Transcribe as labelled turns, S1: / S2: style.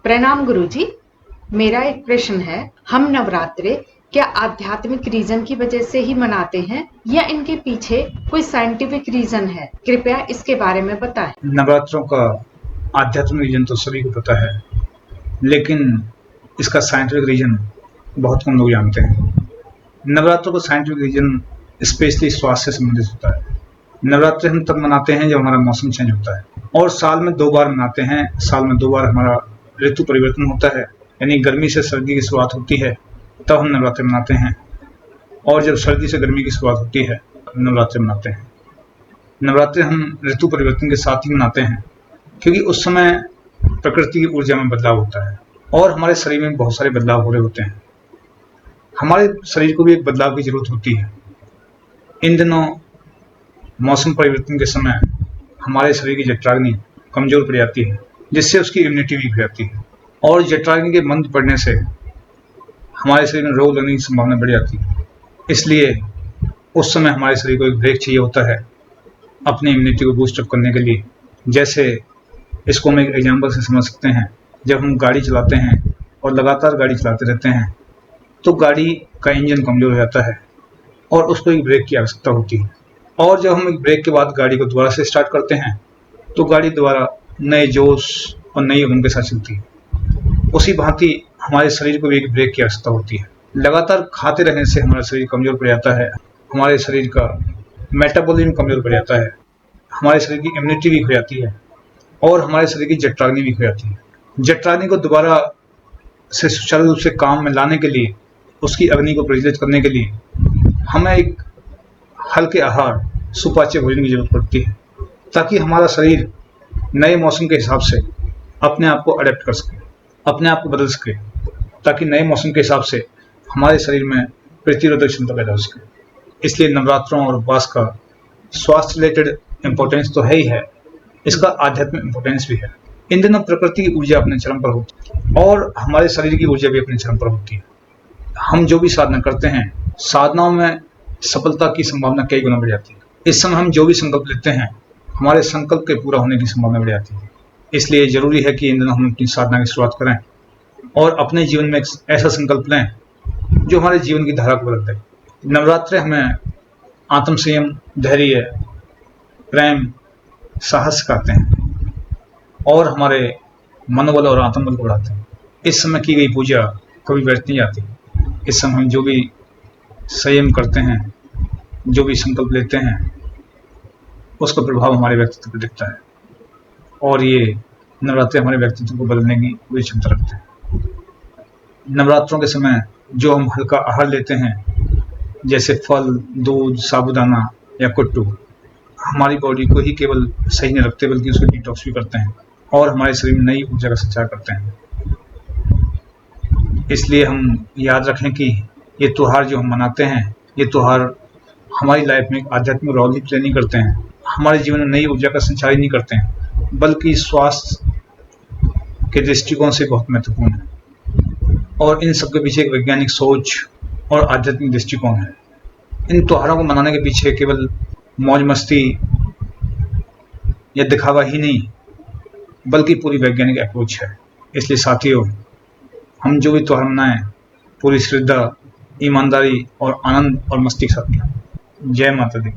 S1: प्रणाम गुरुजी। मेरा एक प्रश्न है, हम नवरात्रे क्या आध्यात्मिक रीजन की वजह से ही मनाते हैं या इनके पीछे कोई साइंटिफिक रीजन है? कृपया इसके बारे में बताएं।
S2: नवरात्रों का आध्यात्मिक रीजन तो सभी को पता है, लेकिन इसका साइंटिफिक रीजन बहुत कम लोग जानते हैं। नवरात्रों का साइंटिफिक रीजन स्पेशली स्वास्थ्य से संबंधित होता है। नवरात्रि हम तब मनाते हैं जब हमारा मौसम चेंज होता है, और साल में 2 बार मनाते हैं। साल में 2 बार हमारा ऋतु परिवर्तन होता है, यानी गर्मी से सर्दी की शुरुआत होती है तब हम नवरात्रि मनाते हैं, और जब सर्दी से गर्मी की शुरुआत होती है नवरात्रि मनाते हैं। नवरात्रि हम ऋतु परिवर्तन के साथ ही मनाते हैं, क्योंकि उस समय प्रकृति की ऊर्जा में बदलाव होता है और हमारे शरीर में बहुत सारे बदलाव हो रहे होते हैं। हमारे शरीर को भी एक बदलाव की जरूरत होती है। इन दिनों मौसम परिवर्तन के समय हमारे शरीर की जठराग्नि कमजोर पड़ जाती है, जिससे उसकी इम्यूनिटी वीक हो जाती है, और जठराग्नि के मंद पड़ने से हमारे शरीर में रोग लगने की संभावना बढ़ जाती है। इसलिए उस समय हमारे शरीर को एक ब्रेक चाहिए होता है अपनी इम्यूनिटी को बूस्ट अप करने के लिए। जैसे इसको हम एक एग्जाम्पल से समझ सकते हैं, जब हम गाड़ी चलाते हैं और लगातार गाड़ी चलाते रहते हैं तो गाड़ी का इंजन कमजोर हो जाता है और उसको एक ब्रेक की आवश्यकता होती है, और जब हम एक ब्रेक के बाद गाड़ी को दोबारा से स्टार्ट करते हैं तो गाड़ी दोबारा नए जोश और नई उमंग के साथ चलती है। उसी भांति हमारे शरीर को भी एक ब्रेक की आवश्यकता होती है। लगातार खाते रहने से हमारा शरीर कमजोर पड़ जाता है, हमारे शरीर का मेटाबॉलिज्म कमजोर पड़ जाता है, हमारे शरीर की इम्यूनिटी वीक हो जाती है, और हमारे शरीर की जठराग्नि वीक हो जाती है। जठराग्नि को दोबारा से सुचारू रूप से काम में लाने के लिए, उसकी अग्नि को प्रज्वलित करने के लिए हमें एक हल्के आहार, सुपाच्य भोजन की जरूरत पड़ती है, ताकि हमारा शरीर नए मौसम के हिसाब से अपने आप को अडेप्ट कर सके, अपने आप को बदल सके, ताकि नए मौसम के हिसाब से हमारे शरीर में प्रतिरोधक क्षमता पैदा हो सके। इसलिए नवरात्रों और उपवास का स्वास्थ्य रिलेटेड इम्पोर्टेंस तो है ही है, इसका आध्यात्मिक इम्पोर्टेंस भी है। इन दिनों प्रकृति की ऊर्जा अपने चरम पर होती है और हमारे शरीर की ऊर्जा भी अपने चरम पर होती है। हम जो भी साधना करते हैं, साधनाओं में सफलता की संभावना कई गुना बढ़ जाती है। इस समय हम जो भी संकल्प लेते हैं, हमारे संकल्प के पूरा होने की संभावना बढ़ जाती है। इसलिए जरूरी है कि इन दिनों हम अपनी साधना की शुरुआत करें और अपने जीवन में एक ऐसा संकल्प लें जो हमारे जीवन की धारा को बदल दे। नवरात्रे हमें आत्म संयम, धैर्य, प्रेम, साहस सिखाते हैं और हमारे मनोबल और आत्मबल को बढ़ाते हैं। इस समय की गई पूजा कभी व्यर्थ नहीं जाती। इस समय हम जो भी संयम करते हैं, जो भी संकल्प लेते हैं, उसका प्रभाव हमारे व्यक्तित्व पर दिखता है, और ये नवरात्रि हमारे व्यक्तित्व को बदलने की पूरी क्षमता रखते हैं। नवरात्रों के समय जो हम हल्का आहार लेते हैं, जैसे फल, दूध, साबूदाना या कुट्टू, हमारी बॉडी को ही केवल सही नहीं रखते बल्कि उसको डिटॉक्स भी करते हैं और हमारे शरीर में नई ऊर्जा का संचार करते हैं। इसलिए हम याद रखें कि ये त्योहार जो हम मनाते हैं, ये त्योहार हमारी लाइफ में एक आध्यात्मिक रोल ही प्ले नहीं करते हैं, हमारे जीवन में नई ऊर्जा का संचार ही नहीं करते हैं, बल्कि स्वास्थ्य के दृष्टिकोण से बहुत महत्वपूर्ण है। और इन सब के पीछे एक वैज्ञानिक सोच और आध्यात्मिक दृष्टिकोण है। इन त्योहारों को मनाने के पीछे केवल मौज मस्ती या दिखावा ही नहीं, बल्कि पूरी वैज्ञानिक अप्रोच है। इसलिए साथियों, हम जो भी त्योहार मनाएं, पूरी श्रद्धा, ईमानदारी और आनंद और मस्ती के साथ मनाएं। जय माता दी।